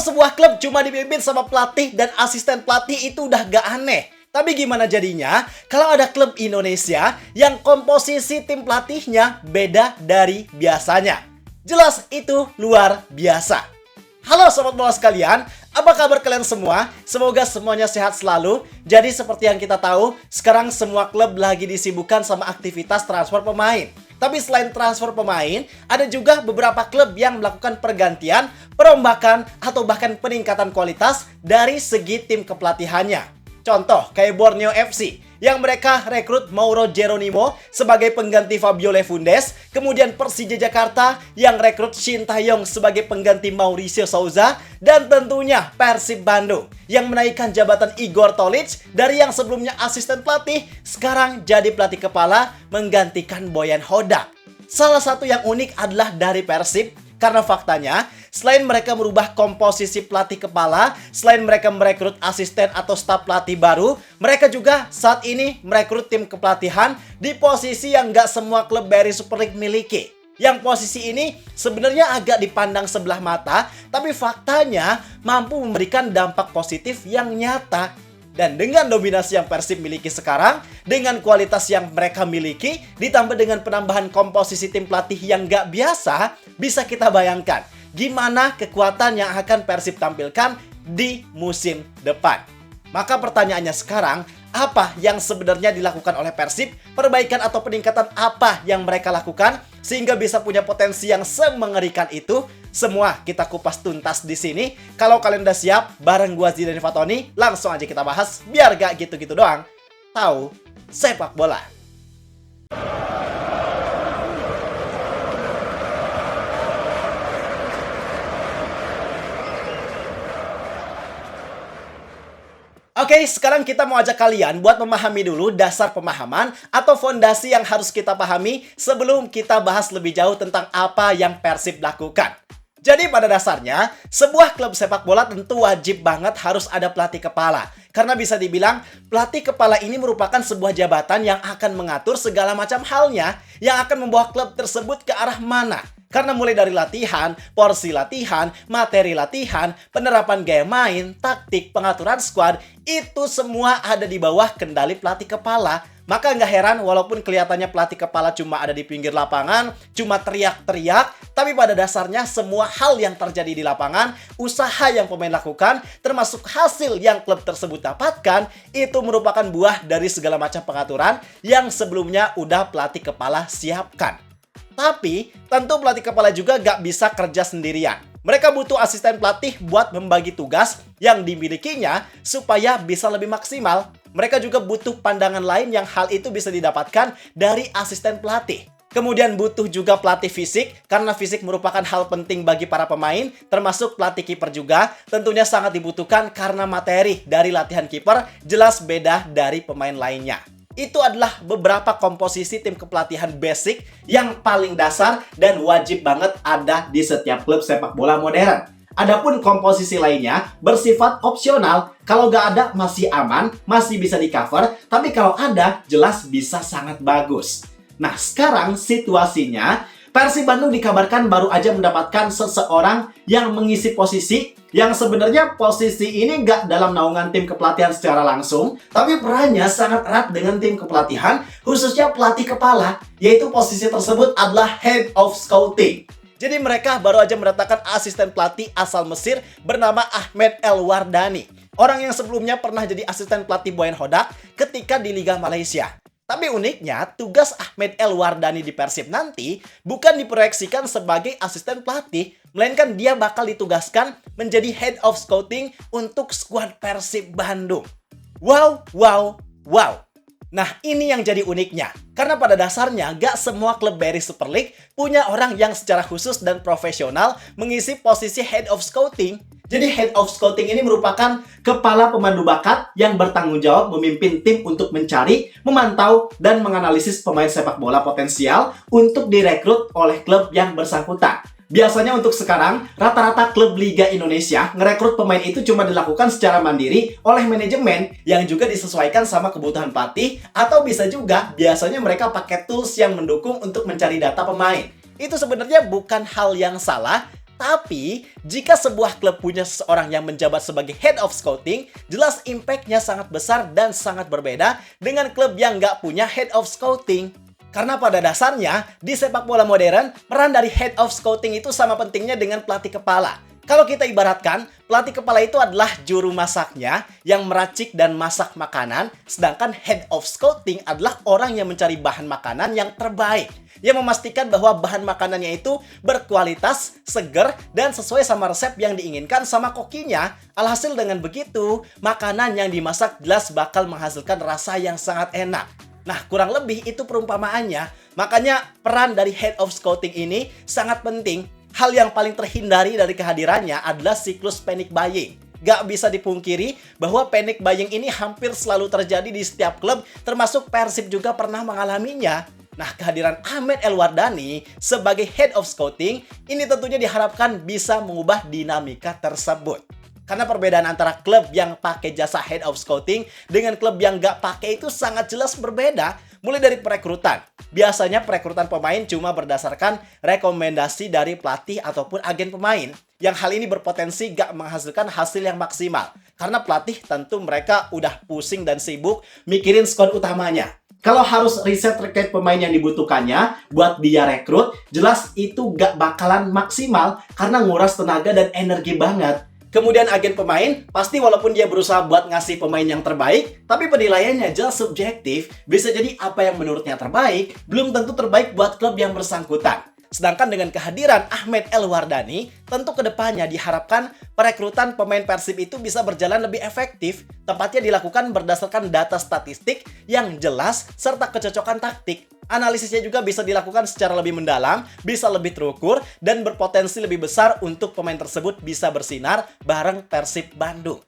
sebuah klub cuma dipimpin sama pelatih dan asisten pelatih itu udah gak aneh. Tapi gimana jadinya kalau ada klub Indonesia yang komposisi tim pelatihnya beda dari biasanya? Jelas itu luar biasa. Halo sobat bola sekalian, apa kabar kalian semua? Semoga semuanya sehat selalu. Jadi seperti yang kita tahu, sekarang semua klub lagi disibukkan sama aktivitas transfer pemain. Tapi selain transfer pemain, ada juga beberapa klub yang melakukan pergantian, perombakan, atau bahkan peningkatan kualitas dari segi tim kepelatihannya. Contoh kayak Borneo FC yang mereka rekrut Mauro Geronimo sebagai pengganti Fabio Lefundes, kemudian Persija Jakarta yang rekrut Shin Taeyong sebagai pengganti Mauricio Souza, dan tentunya Persib Bandung yang menaikkan jabatan Igor Tolic dari yang sebelumnya asisten pelatih sekarang jadi pelatih kepala menggantikan Boyan Hodak. Salah satu yang unik adalah dari Persib, karena faktanya, selain mereka merubah komposisi pelatih kepala, selain mereka merekrut asisten atau staf pelatih baru, mereka juga saat ini merekrut tim kepelatihan di posisi yang nggak semua klub BRI Super League miliki. Yang posisi ini sebenarnya agak dipandang sebelah mata, tapi faktanya mampu memberikan dampak positif yang nyata. Dan dengan dominasi yang Persib miliki sekarang, dengan kualitas yang mereka miliki, ditambah dengan penambahan komposisi tim pelatih yang nggak biasa, bisa kita bayangkan gimana kekuatan yang akan Persib tampilkan di musim depan. Maka pertanyaannya sekarang, apa yang sebenarnya dilakukan oleh Persib? Perbaikan atau peningkatan apa yang mereka lakukan sehingga bisa punya potensi yang semengerikan itu? Semua kita kupas tuntas di sini. Kalau kalian udah siap, bareng gua Zidane Fatoni, langsung aja kita bahas biar gak gitu-gitu doang. Tahu sepak bola. Oke, sekarang kita mau ajak kalian buat memahami dulu dasar pemahaman atau fondasi yang harus kita pahami sebelum kita bahas lebih jauh tentang apa yang Persib lakukan. Jadi pada dasarnya, sebuah klub sepak bola tentu wajib banget harus ada pelatih kepala. Karena bisa dibilang, pelatih kepala ini merupakan sebuah jabatan yang akan mengatur segala macam halnya yang akan membawa klub tersebut ke arah mana. Karena mulai dari latihan, porsi latihan, materi latihan, penerapan gaya main, taktik, pengaturan skuad, itu semua ada di bawah kendali pelatih kepala. Maka nggak heran walaupun kelihatannya pelatih kepala cuma ada di pinggir lapangan, cuma teriak-teriak, tapi pada dasarnya semua hal yang terjadi di lapangan, usaha yang pemain lakukan, termasuk hasil yang klub tersebut dapatkan, itu merupakan buah dari segala macam pengaturan yang sebelumnya udah pelatih kepala siapkan. Tapi, tentu pelatih kepala juga nggak bisa kerja sendirian. Mereka butuh asisten pelatih buat membagi tugas yang dimilikinya supaya bisa lebih maksimal. Mereka juga butuh pandangan lain yang hal itu bisa didapatkan dari asisten pelatih. Kemudian butuh juga pelatih fisik, karena fisik merupakan hal penting bagi para pemain, termasuk pelatih kiper juga. Tentunya sangat dibutuhkan karena materi dari latihan kiper jelas beda dari pemain lainnya. Itu adalah beberapa komposisi tim kepelatihan basic yang paling dasar dan wajib banget ada di setiap klub sepak bola modern. Adapun komposisi lainnya bersifat opsional. Kalau nggak ada masih aman, masih bisa di cover. Tapi kalau ada, jelas bisa sangat bagus. Nah, sekarang situasinya Persib Bandung dikabarkan baru aja mendapatkan seseorang yang mengisi posisi yang sebenarnya posisi ini nggak dalam naungan tim kepelatihan secara langsung, tapi perannya sangat erat dengan tim kepelatihan, khususnya pelatih kepala, yaitu posisi tersebut adalah Head of Scouting. Jadi mereka baru aja mendatangkan asisten pelatih asal Mesir bernama Ahmed El Wardani. Orang yang sebelumnya pernah jadi asisten pelatih Boyan Hodak ketika di Liga Malaysia. Tapi uniknya, tugas Ahmed El Wardani di Persib nanti bukan diproyeksikan sebagai asisten pelatih, melainkan dia bakal ditugaskan menjadi Head of Scouting untuk skuad Persib Bandung. Wow, wow, wow. Nah, ini yang jadi uniknya. Karena pada dasarnya, gak semua klub BRI Super League punya orang yang secara khusus dan profesional mengisi posisi Head of Scouting. Jadi Head of Scouting ini merupakan kepala pemandu bakat yang bertanggung jawab memimpin tim untuk mencari, memantau, dan menganalisis pemain sepak bola potensial untuk direkrut oleh klub yang bersangkutan. Biasanya untuk sekarang, rata-rata klub Liga Indonesia ngerekrut pemain itu cuma dilakukan secara mandiri oleh manajemen yang juga disesuaikan sama kebutuhan pelatih, atau bisa juga biasanya mereka pakai tools yang mendukung untuk mencari data pemain. Itu sebenarnya bukan hal yang salah, Tapi, jika sebuah klub punya seseorang yang menjabat sebagai head of scouting, jelas impact-nya sangat besar dan sangat berbeda dengan klub yang nggak punya head of scouting. Karena pada dasarnya, di sepak bola modern, peran dari head of scouting itu sama pentingnya dengan pelatih kepala. Kalau kita ibaratkan, pelatih kepala itu adalah juru masaknya yang meracik dan masak makanan, sedangkan head of scouting adalah orang yang mencari bahan makanan yang terbaik, yang memastikan bahwa bahan makanannya itu berkualitas, seger, dan sesuai sama resep yang diinginkan sama kokinya. Alhasil dengan begitu, makanan yang dimasak jelas bakal menghasilkan rasa yang sangat enak. Nah, kurang lebih itu perumpamaannya. Makanya peran dari head of scouting ini sangat penting. Hal yang paling terhindari dari kehadirannya adalah siklus panic buying. Gak bisa dipungkiri bahwa panic buying ini hampir selalu terjadi di setiap klub, termasuk Persib juga pernah mengalaminya. Nah, kehadiran Ahmed Elwardani sebagai head of scouting ini tentunya diharapkan bisa mengubah dinamika tersebut. Karena perbedaan antara klub yang pakai jasa head of scouting dengan klub yang nggak pakai itu sangat jelas berbeda. Mulai dari perekrutan. Biasanya perekrutan pemain cuma berdasarkan rekomendasi dari pelatih ataupun agen pemain. Yang hal ini berpotensi nggak menghasilkan hasil yang maksimal. Karena pelatih tentu mereka udah pusing dan sibuk mikirin squad utamanya. Kalau harus riset terkait pemain yang dibutuhkannya buat dia rekrut, jelas itu nggak bakalan maksimal karena nguras tenaga dan energi banget. Kemudian agen pemain, pasti walaupun dia berusaha buat ngasih pemain yang terbaik, tapi penilaiannya jelas subjektif. Bisa jadi apa yang menurutnya terbaik, belum tentu terbaik buat klub yang bersangkutan. Sedangkan dengan kehadiran Ahmed Elwardani, tentu kedepannya diharapkan perekrutan pemain Persib itu bisa berjalan lebih efektif. Tempatnya dilakukan berdasarkan data statistik yang jelas serta kecocokan taktik. Analisisnya juga bisa dilakukan secara lebih mendalam, bisa lebih terukur, dan berpotensi lebih besar untuk pemain tersebut bisa bersinar bareng Persib Bandung.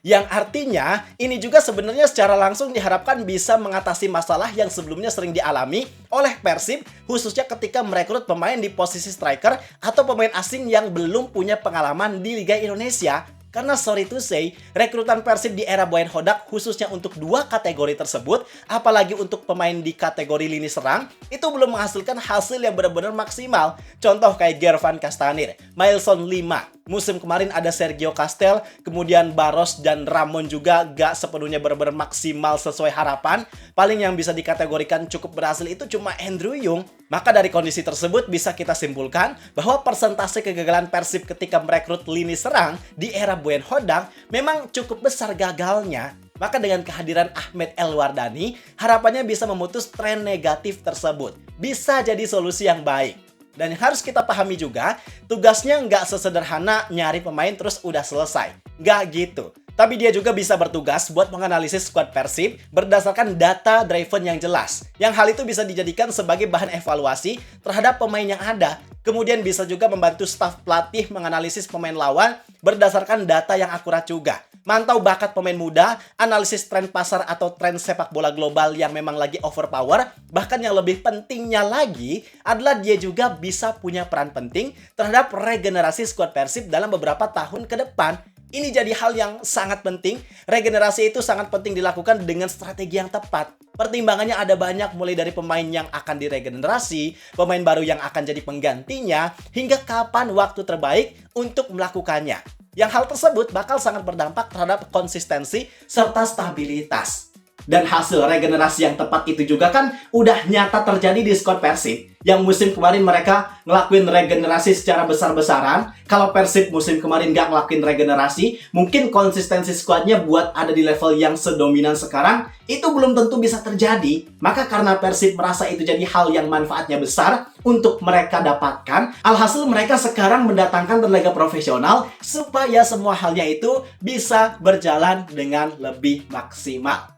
Yang artinya, ini juga sebenarnya secara langsung diharapkan bisa mengatasi masalah yang sebelumnya sering dialami oleh Persib, khususnya ketika merekrut pemain di posisi striker atau pemain asing yang belum punya pengalaman di Liga Indonesia. Karena sorry to say, rekrutan Persib di era Boyan Hodak khususnya untuk dua kategori tersebut, apalagi untuk pemain di kategori lini serang, itu belum menghasilkan hasil yang benar-benar maksimal. Contoh kayak Gervan Castanir, Mailson Lima. Musim kemarin ada Sergio Castel, kemudian Barros dan Ramon juga gak sepenuhnya benar-benar maksimal sesuai harapan. Paling yang bisa dikategorikan cukup berhasil itu cuma Andrew Yung. Maka dari kondisi tersebut bisa kita simpulkan bahwa persentase kegagalan Persib ketika merekrut lini serang di era Boyan Hodak memang cukup besar gagalnya. Maka dengan kehadiran Ahmed Elwardani, harapannya bisa memutus tren negatif tersebut. Bisa jadi solusi yang baik. Dan yang harus kita pahami juga, tugasnya nggak sesederhana nyari pemain terus udah selesai. Nggak gitu. Tapi dia juga bisa bertugas buat menganalisis squad Persib berdasarkan data driven yang jelas. Yang hal itu bisa dijadikan sebagai bahan evaluasi terhadap pemain yang ada. Kemudian bisa juga membantu staf pelatih menganalisis pemain lawan berdasarkan data yang akurat juga. Mantau bakat pemain muda, analisis tren pasar atau tren sepak bola global yang memang lagi overpower. Bahkan yang lebih pentingnya lagi adalah dia juga bisa punya peran penting terhadap regenerasi skuad Persib dalam beberapa tahun ke depan. Ini jadi hal yang sangat penting. Regenerasi itu sangat penting dilakukan dengan strategi yang tepat. Pertimbangannya ada banyak, mulai dari pemain yang akan diregenerasi, pemain baru yang akan jadi penggantinya, hingga kapan waktu terbaik untuk melakukannya. Yang hal tersebut bakal sangat berdampak terhadap konsistensi serta stabilitas. Dan hasil regenerasi yang tepat itu juga kan udah nyata terjadi di skuad Persib. Yang musim kemarin mereka ngelakuin regenerasi secara besar-besaran. Kalau Persib musim kemarin nggak ngelakuin regenerasi, mungkin konsistensi skuadnya buat ada di level yang sedominan sekarang, itu belum tentu bisa terjadi. Maka karena Persib merasa itu jadi hal yang manfaatnya besar untuk mereka dapatkan, alhasil mereka sekarang mendatangkan tenaga profesional supaya semua halnya itu bisa berjalan dengan lebih maksimal.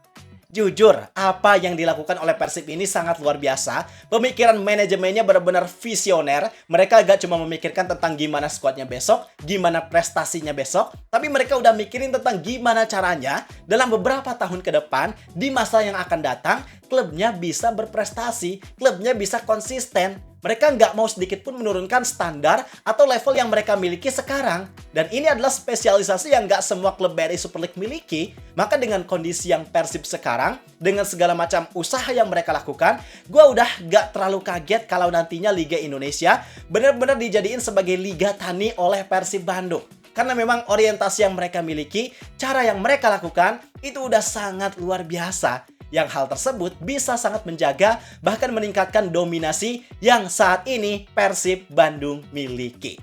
Jujur, apa yang dilakukan oleh Persib ini sangat luar biasa. Pemikiran manajemennya benar-benar visioner. Mereka gak cuma memikirkan tentang gimana skuadnya besok, gimana prestasinya besok, tapi mereka udah mikirin tentang gimana caranya dalam beberapa tahun ke depan, di masa yang akan datang, klubnya bisa berprestasi, klubnya bisa konsisten. Mereka nggak mau sedikit pun menurunkan standar atau level yang mereka miliki sekarang. Dan ini adalah spesialisasi yang nggak semua klub BRI Super League miliki. Maka dengan kondisi yang Persib sekarang, dengan segala macam usaha yang mereka lakukan, gue udah nggak terlalu kaget kalau nantinya Liga Indonesia benar-benar dijadiin sebagai Liga Tani oleh Persib Bandung. Karena memang orientasi yang mereka miliki, cara yang mereka lakukan, itu udah sangat luar biasa. Yang hal tersebut bisa sangat menjaga bahkan meningkatkan dominasi yang saat ini Persib Bandung miliki.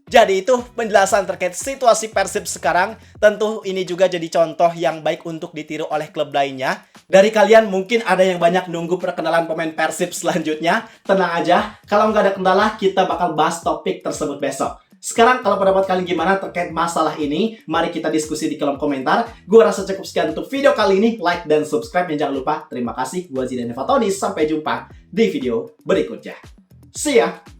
Jadi itu penjelasan terkait situasi Persib sekarang. Tentu ini juga jadi contoh yang baik untuk ditiru oleh klub lainnya. Dari kalian mungkin ada yang banyak nunggu perkenalan pemain Persib selanjutnya. Tenang aja, kalau nggak ada kendala kita bakal bahas topik tersebut besok. Sekarang kalau pendapat kalian gimana terkait masalah ini? Mari kita diskusi di kolom komentar. Gue rasa cukup sekian untuk video kali ini. Like dan subscribe dan jangan lupa. Terima kasih. Gue Zidan Fatoni. Sampai jumpa di video berikutnya. See ya!